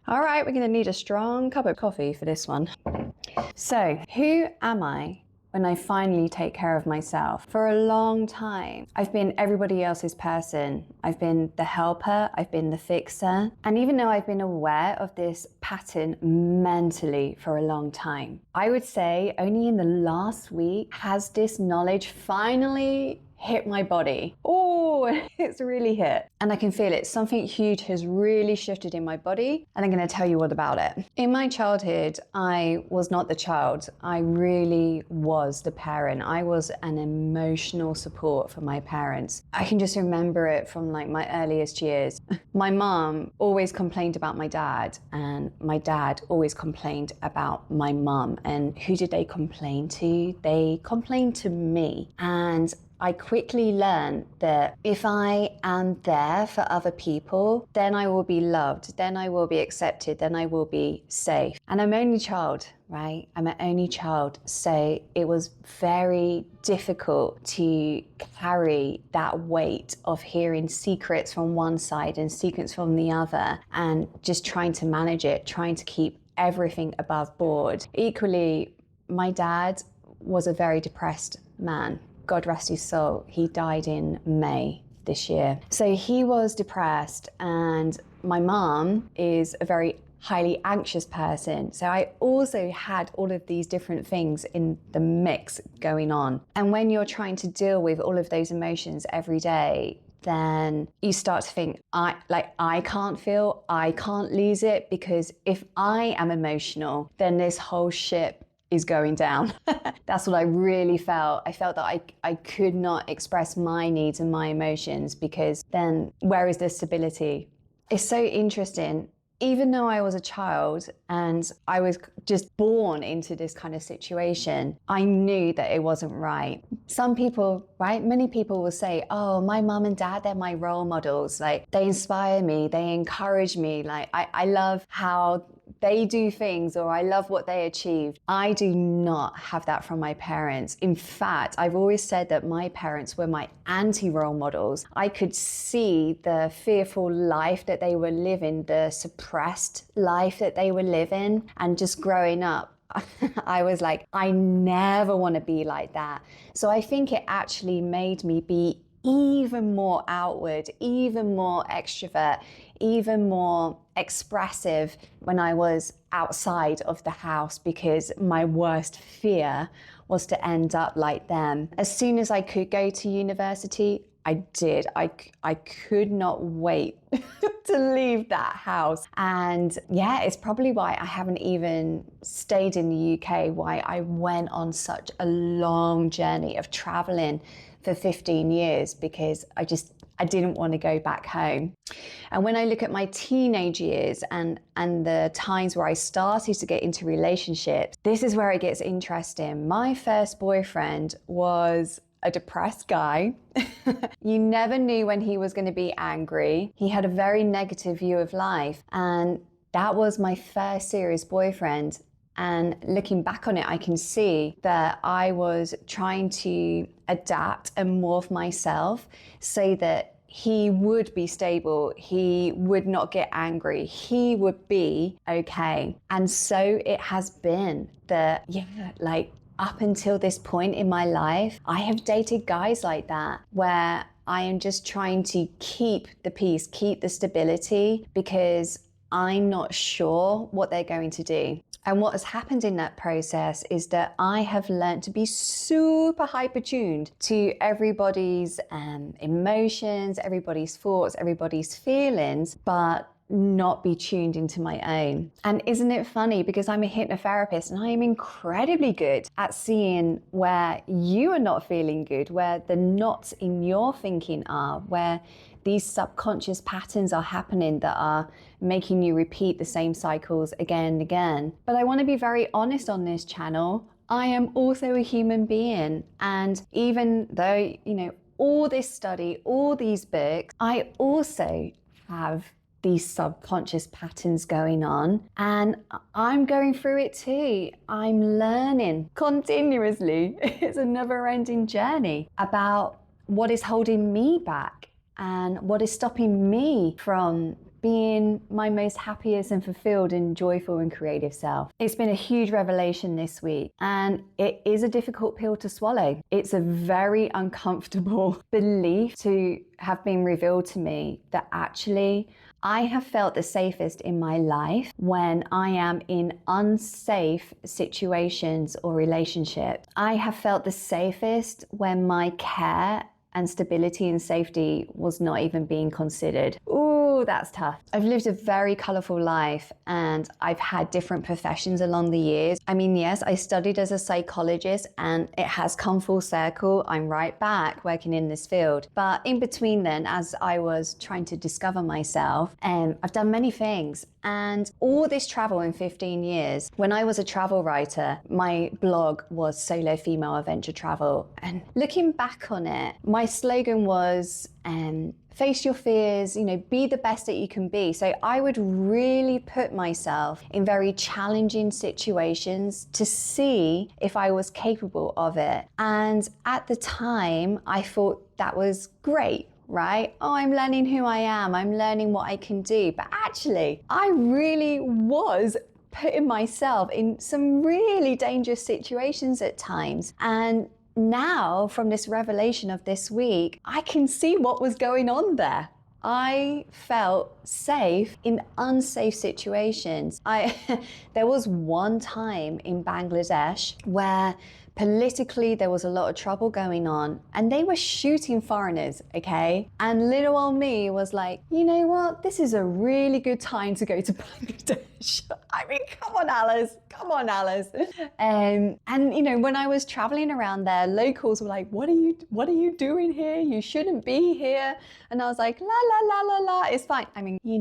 All right, we're going to need a strong cup of coffee for this one. So, who am I when I finally take care of myself? For a long time, I've been everybody else's person. I've been the helper, I've been the fixer. And even though I've been aware of this pattern mentally for a long time, I would say only in the last week has this knowledge finally hit my body. Oh, it's really hit. And I can feel it. Something huge has really shifted in my body, and I'm going to tell you all about it. In my childhood, I was not the child. I really was the parent. I was an emotional support for my parents. I can just remember it from like my earliest years. My mom always complained about my dad, and my dad always complained about my mom. And who did they complain to? They complained to me. And I quickly learned that if I am there for other people, then I will be loved, then I will be accepted, then I will be safe. And I'm only child, right? I'm an only child. So it was very difficult to carry that weight of hearing secrets from one side and secrets from the other, and just trying to manage it, trying to keep everything above board. Equally, my dad was a very depressed man. God rest his soul. He died in May this year. So he was depressed, and my mom is a very highly anxious person. So I also had all of these different things in the mix going on. And when you're trying to deal with all of those emotions every day, then you start to think, I can't feel, I can't lose it, because if I am emotional, then this whole ship is going down. That's what I really felt. I felt that I could not express my needs and my emotions, because then where is the stability? It's so interesting. Even though I was a child and I was just born into this kind of situation, I knew that it wasn't right. Some people, right? Many people will say, oh, my mom and dad, they're my role models. Like, they inspire me, they encourage me. Like, I love how they do things, or I love what they achieved. I do not have that from my parents. In fact, I've always said that my parents were my anti-role models. I could see the fearful life that they were living, the suppressed life that they were living. And just growing up, I was like, I never want to be like that. So I think it actually made me be even more outward, even more extrovert, even more expressive when I was outside of the house, because my worst fear was to end up like them. As soon as I could go to university, I did. I could not wait to leave that house. And yeah, it's probably why I haven't even stayed in the UK, why I went on such a long journey of traveling for 15 years, because I didn't want to go back home. And when I look at my teenage years and the times where I started to get into relationships, this is where it gets interesting. My first boyfriend was a depressed guy. You never knew when he was going to be angry. He had a very negative view of life. And that was my first serious boyfriend. And looking back on it, I can see that I was trying to adapt and morph myself so that he would be stable, he would not get angry, he would be okay. And so it has been that, up until this point in my life, I have dated guys like that, where I am just trying to keep the peace, keep the stability, because I'm not sure what they're going to do. And what has happened in that process is that I have learned to be super hyper-tuned to everybody's emotions, everybody's thoughts, everybody's feelings, but not be tuned into my own. And isn't it funny, because I'm a hypnotherapist and I am incredibly good at seeing where you are not feeling good, where the knots in your thinking are, where these subconscious patterns are happening that are making you repeat the same cycles again and again. But I want to be very honest on this channel. I am also a human being. And even though, all this study, all these books, I also have these subconscious patterns going on, and I'm going through it too. I'm learning continuously. It's a never-ending journey about what is holding me back and what is stopping me from being my most happiest and fulfilled and joyful and creative self. It's been a huge revelation this week, and it is a difficult pill to swallow. It's a very uncomfortable belief to have been revealed to me that actually I have felt the safest in my life when I am in unsafe situations or relationships. I have felt the safest when my care and stability and safety was not even being considered. Ooh, that's tough. I've lived a very colorful life and I've had different professions along the years. I mean, yes, I studied as a psychologist and it has come full circle. I'm right back working in this field. But in between then, as I was trying to discover myself, I've done many things. And all this travel in 15 years, when I was a travel writer, my blog was Solo Female Adventure Travel. And looking back on it, my slogan was, face your fears, be the best that you can be. So I would really put myself in very challenging situations to see if I was capable of it. And at the time, I thought that was great. Right? Oh, I'm learning who I am. I'm learning what I can do. But actually, I really was putting myself in some really dangerous situations at times. And now, from this revelation of this week, I can see what was going on there. I felt safe in unsafe situations. There was one time in Bangladesh where politically there was a lot of trouble going on and they were shooting foreigners, okay? And little old me was like, you know what? This is a really good time to go to Bangladesh. I mean, come on, Alice. And when I was traveling around there, locals were like, what are you doing here? You shouldn't be here. And I was like, la, la, la, la, la, it's fine. I mean, you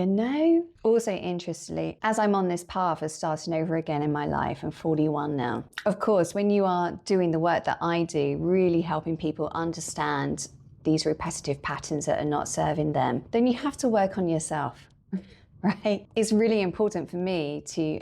know. Also, interestingly, as I'm on this path of starting over again in my life, I'm 41 now. Of course, when you are doing the work that I do, really helping people understand these repetitive patterns that are not serving them, then you have to work on yourself. Right? It's really important for me to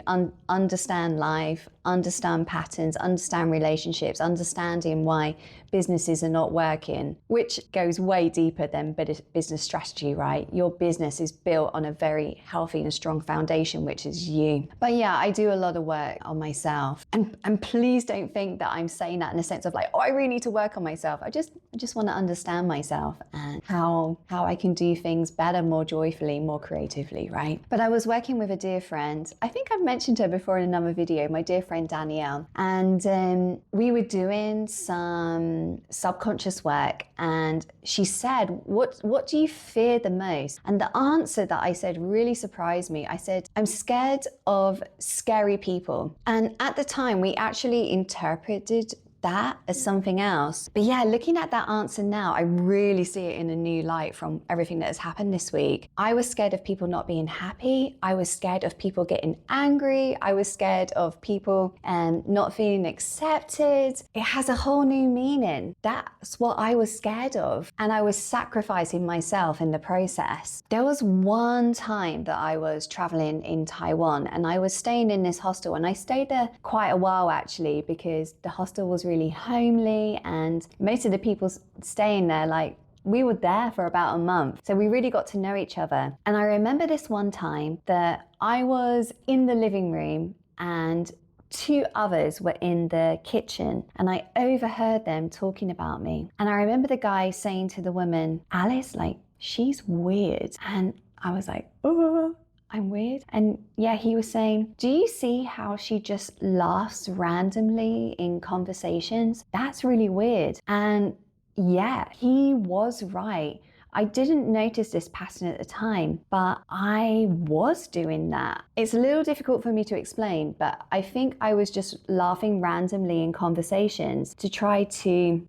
understand life, understand patterns, understand relationships, understanding why businesses are not working, which goes way deeper than business strategy, right? Your business is built on a very healthy and strong foundation, which is you. But yeah, I do a lot of work on myself. And please don't think that I'm saying that in a sense of like, oh, I really need to work on myself. I just want to understand myself and how I can do things better, more joyfully, more creatively, right? But I was working with a dear friend. I think I've mentioned her before in another video, my dear friend Danielle. And we were doing some subconscious work. And she said, what do you fear the most? And the answer that I said really surprised me. I said, I'm scared of scary people. And at the time, we actually interpreted that as something else. But yeah, looking at that answer now, I really see it in a new light from everything that has happened this week. I was scared of people not being happy. I was scared of people getting angry. I was scared of people not feeling accepted. It has a whole new meaning. That's what I was scared of. And I was sacrificing myself in the process. There was one time that I was traveling in Taiwan and I was staying in this hostel, and I stayed there quite a while actually, because the hostel was really homely and most of the people staying there, like, we were there for about a month. So we really got to know each other. And I remember this one time that I was in the living room and two others were in the kitchen and I overheard them talking about me. And I remember the guy saying to the woman, Alice, like, she's weird. And I was like, oh, I'm weird. And yeah, he was saying, do you see how she just laughs randomly in conversations? That's really weird. And yeah, he was right. I didn't notice this pattern at the time, but I was doing that. It's a little difficult for me to explain, but I think I was just laughing randomly in conversations to try to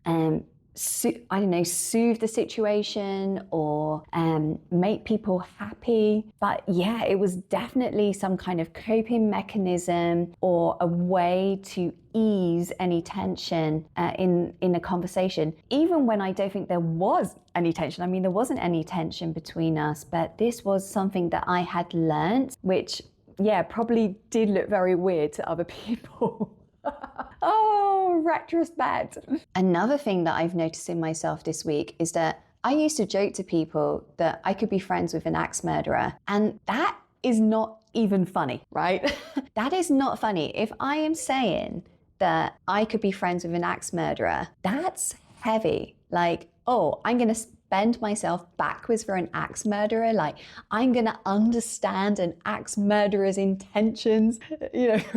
soothe the situation or make people happy. But yeah, it was definitely some kind of coping mechanism or a way to ease any tension in a conversation, even when I don't think there was any tension. I mean, there wasn't any tension between us, but this was something that I had learned, which yeah, probably did look very weird to other people. Oh, retrospect. Another thing that I've noticed in myself this week is that I used to joke to people that I could be friends with an axe murderer, and that is not even funny, right? That is not funny. If I am saying that I could be friends with an axe murderer, that's heavy. Like, oh, I'm going to bend myself backwards for an axe murderer. Like, I'm going to understand an axe murderer's intentions,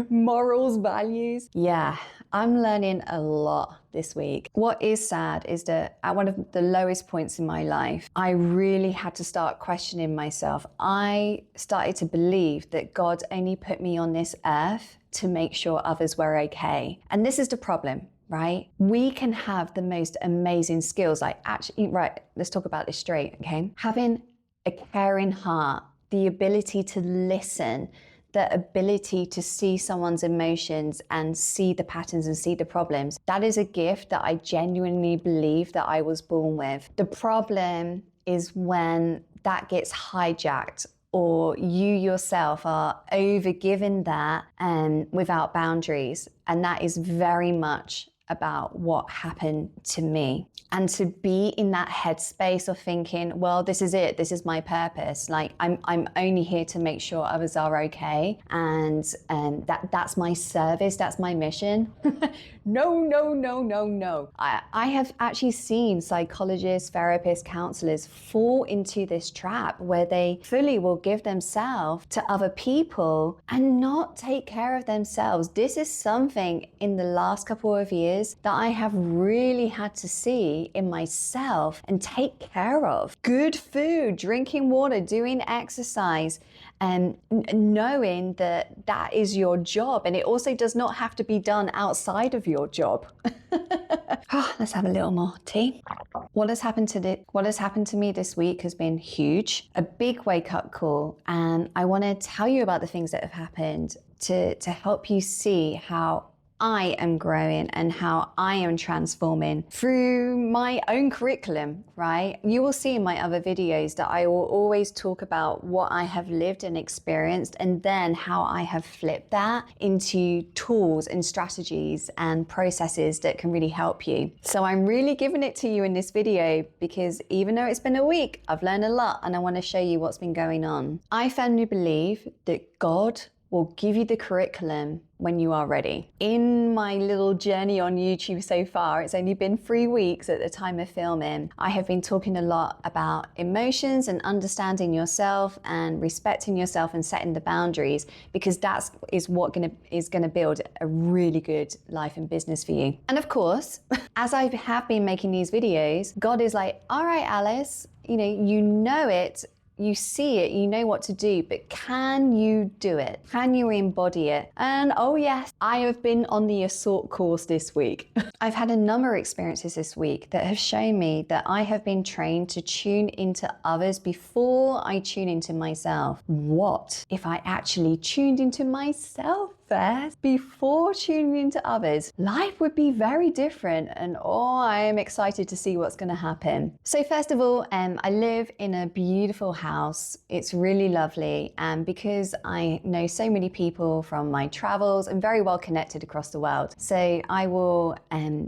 morals, values. Yeah, I'm learning a lot this week. What is sad is that at one of the lowest points in my life, I really had to start questioning myself. I started to believe that God only put me on this earth to make sure others were okay. And this is the problem, right? We can have the most amazing skills, like actually, right, let's talk about this straight, okay? Having a caring heart, the ability to listen, the ability to see someone's emotions and see the patterns and see the problems. That is a gift that I genuinely believe that I was born with. The problem is when that gets hijacked, or you yourself are overgiven that without boundaries. And that is very much about what happened to me. And to be in that headspace of thinking, well, this is it, this is my purpose. Like, I'm only here to make sure others are okay. And that's my service, that's my mission. No. I have actually seen psychologists, therapists, counselors fall into this trap where they fully will give themselves to other people and not take care of themselves. This is something in the last couple of years that I have really had to see in myself and take care of. Good food, drinking water, doing exercise, and knowing that that is your job, and it also does not have to be done outside of your job. Let's have a little more tea. What has happened to me this week has been huge, a big wake-up call, and I want to tell you about the things that have happened to help you see how I am growing and how I am transforming through my own curriculum, right? You will see in my other videos that I will always talk about what I have lived and experienced, and then how I have flipped that into tools and strategies and processes that can really help you. So I'm really giving it to you in this video because even though it's been a week, I've learned a lot and I want to show you what's been going on. I firmly believe that God will give you the curriculum when you are ready. In my little journey on YouTube so far, it's only been 3 weeks at the time of filming, I have been talking a lot about emotions and understanding yourself and respecting yourself and setting the boundaries, because that is what is going to build a really good life and business for you. And of course, as I have been making these videos, God is like, all right, Alice, you know it, you see it, you know what to do, but can you do it? Can you embody it? And oh yes, I have been on the assault course this week. I've had a number of experiences this week that have shown me that I have been trained to tune into others before I tune into myself. What if I actually tuned into myself first before tuning into others? Life would be very different, and I am excited to see what's going to happen. So first of all, I live in a beautiful house. It's really lovely, and because I know so many people from my travels, I'm very well connected across the world. So I will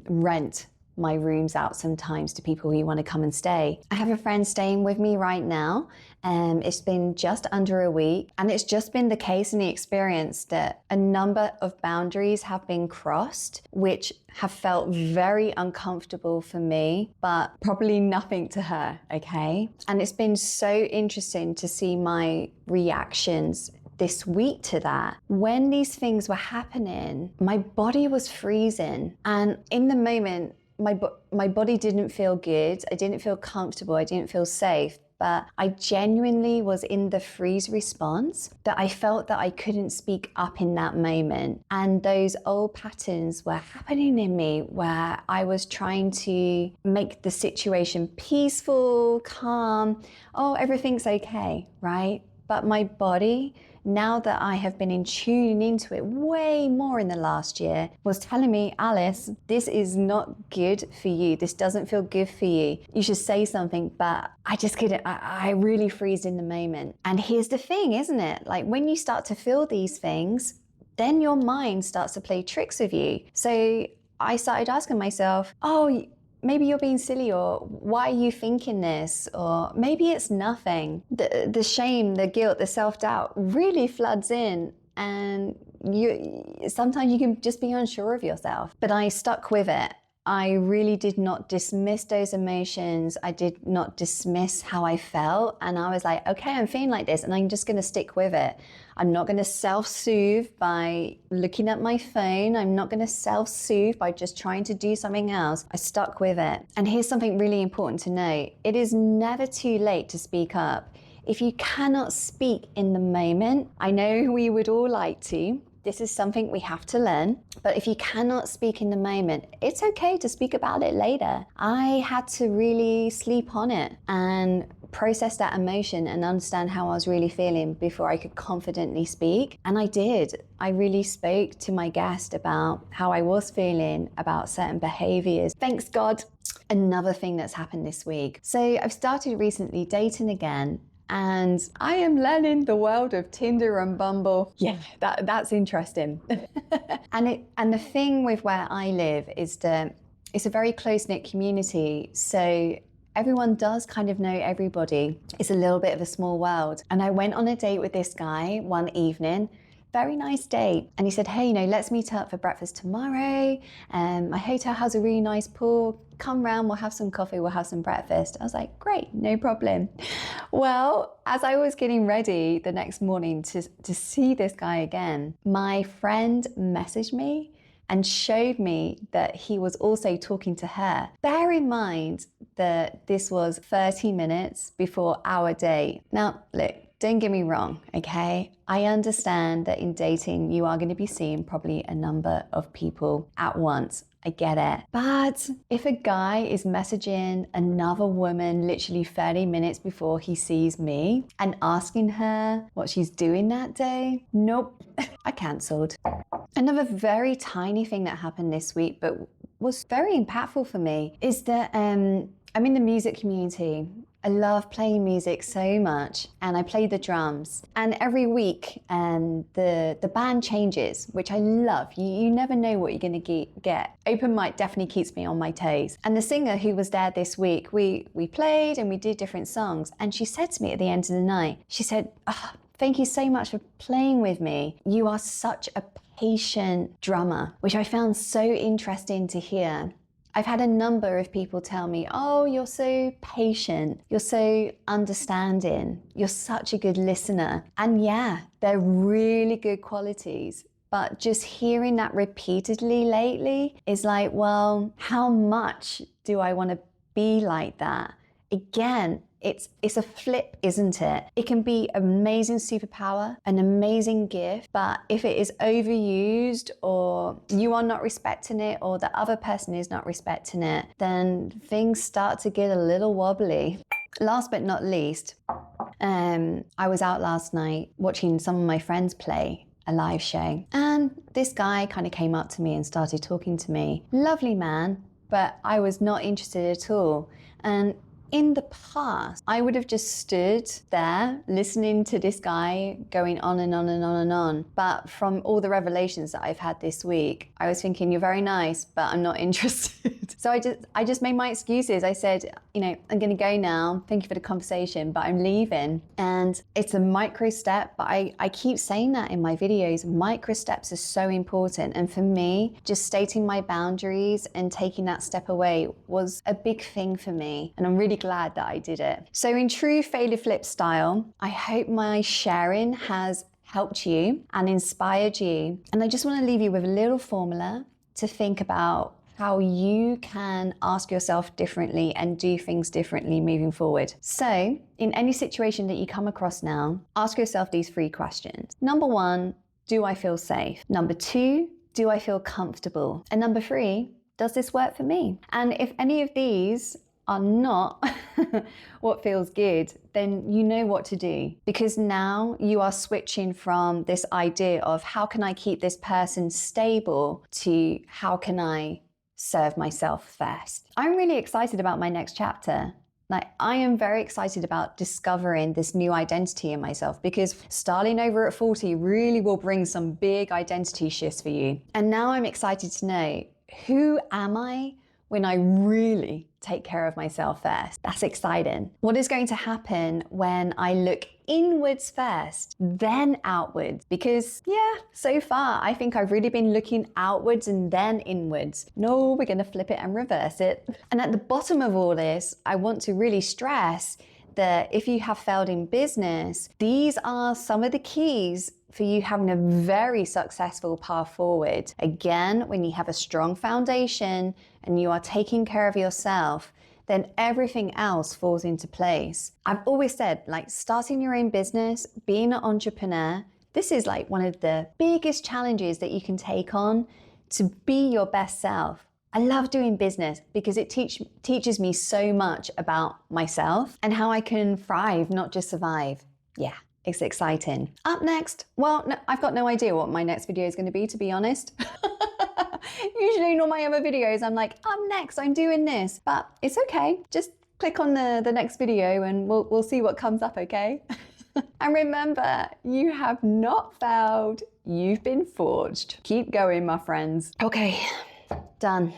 rent my rooms out sometimes to people who want to come and stay. I have a friend staying with me right now. It's been just under a week, and it's just been the case in the experience that a number of boundaries have been crossed, which have felt very uncomfortable for me, but probably nothing to her, okay? And it's been so interesting to see my reactions this week to that. When these things were happening, my body was freezing, and in the moment, my body didn't feel good. I didn't feel comfortable. I didn't feel safe. But I genuinely was in the freeze response, that I felt that I couldn't speak up in that moment. And those old patterns were happening in me where I was trying to make the situation peaceful, calm. Oh, everything's okay, right? But my body, now that I have been tuning into it way more in the last year, was telling me, Alice, this is not good for you. This doesn't feel good for you. You should say something, but I just couldn't. I really freezed in the moment. And here's the thing, isn't it? Like, when you start to feel these things, then your mind starts to play tricks with you. So I started asking myself, oh, maybe you're being silly, or why are you thinking this? Or maybe it's nothing. The shame, the guilt, the self-doubt really floods in, and sometimes you can just be unsure of yourself. But I stuck with it. I really did not dismiss those emotions. I did not dismiss how I felt. And I was like, okay, I'm feeling like this, and I'm just going to stick with it. I'm not going to self-soothe by looking at my phone. I'm not going to self-soothe by just trying to do something else. I stuck with it. And here's something really important to know. It is never too late to speak up. If you cannot speak in the moment, I know we would all like to. This is something we have to learn. But if you cannot speak in the moment, it's okay to speak about it later. I had to really sleep on it and process that emotion and understand how I was really feeling before I could confidently speak. And I did. I really spoke to my guest about how I was feeling about certain behaviors. Thanks God. Another thing that's happened this week. So I've started recently dating again. And I am learning the world of Tinder and Bumble. Yeah, that's interesting. and the thing with where I live is that it's a very close-knit community. So everyone does kind of know everybody. It's a little bit of a small world. And I went on a date with this guy one evening. Very nice date. And he said, hey, let's meet up for breakfast tomorrow. My hotel has a really nice pool. Come round, we'll have some coffee, we'll have some breakfast. I was like, great, no problem. Well, as I was getting ready the next morning to see this guy again, my friend messaged me and showed me that he was also talking to her. Bear in mind that this was 30 minutes before our date. Now, look, don't get me wrong, okay? I understand that in dating, you are going to be seeing probably a number of people at once. I get it. But if a guy is messaging another woman literally 30 minutes before he sees me and asking her what she's doing that day, nope, I cancelled. Another very tiny thing that happened this week, but was very impactful for me, is that I'm in the music community. I love playing music so much, and I play the drums. And every week, the band changes, which I love. You never know what you're going to get. Open mic definitely keeps me on my toes. And the singer who was there this week, we played and we did different songs. And she said to me at the end of the night, she said, oh, thank you so much for playing with me. You are such a patient drummer, which I found so interesting to hear. I've had a number of people tell me, oh, you're so patient, you're so understanding, you're such a good listener. And yeah, they're really good qualities. But just hearing that repeatedly lately is like, well, how much do I want to be like that? Again, it's a flip, isn't it? It can be an amazing superpower, an amazing gift, but if it is overused, or you are not respecting it, or the other person is not respecting it, then things start to get a little wobbly. Last but not least, I was out last night watching some of my friends play a live show, and this guy kind of came up to me and started talking to me. Lovely man, but I was not interested at all. And in the past, I would have just stood there listening to this guy going on and on and on and on. But from all the revelations that I've had this week, I was thinking, you're very nice, but I'm not interested. So I just made my excuses. I said, I'm going to go now. Thank you for the conversation, but I'm leaving. And it's a micro step, but I keep saying that in my videos. Micro steps are so important. And for me, just stating my boundaries and taking that step away was a big thing for me. And I'm really glad that I did it. So in true failure flip style, I hope my sharing has helped you and inspired you. And I just want to leave you with a little formula to think about how you can ask yourself differently and do things differently moving forward. So in any situation that you come across now, ask yourself these 3 questions. Number 1, do I feel safe? Number 2, do I feel comfortable? And number 3, does this work for me? And if any of these are not what feels good, then you know what to do. Because now you are switching from this idea of how can I keep this person stable to how can I serve myself first. I'm really excited about my next chapter. I am very excited about discovering this new identity in myself, because starting over at 40 really will bring some big identity shifts for you. And now I'm excited to know, who am I when I really take care of myself first. That's exciting. What is going to happen when I look inwards first, then outwards? Because so far I think I've really been looking outwards and then inwards. No, we're going to flip it and reverse it. And at the bottom of all this, I want to really stress that if you have failed in business, these are some of the keys for you having a very successful path forward. Again, when you have a strong foundation and you are taking care of yourself, then everything else falls into place. I've always said, like, starting your own business, being an entrepreneur, this is like one of the biggest challenges that you can take on to be your best self. I love doing business because it teaches me so much about myself and how I can thrive, not just survive. Yeah, it's exciting. Up next, well, no, I've got no idea what my next video is going to be, to be honest. Usually in all my other videos, I'm like, up next, I'm doing this, but it's okay. Just click on the next video and we'll see what comes up, okay? And remember, you have not failed. You've been forged. Keep going, my friends. Okay, done.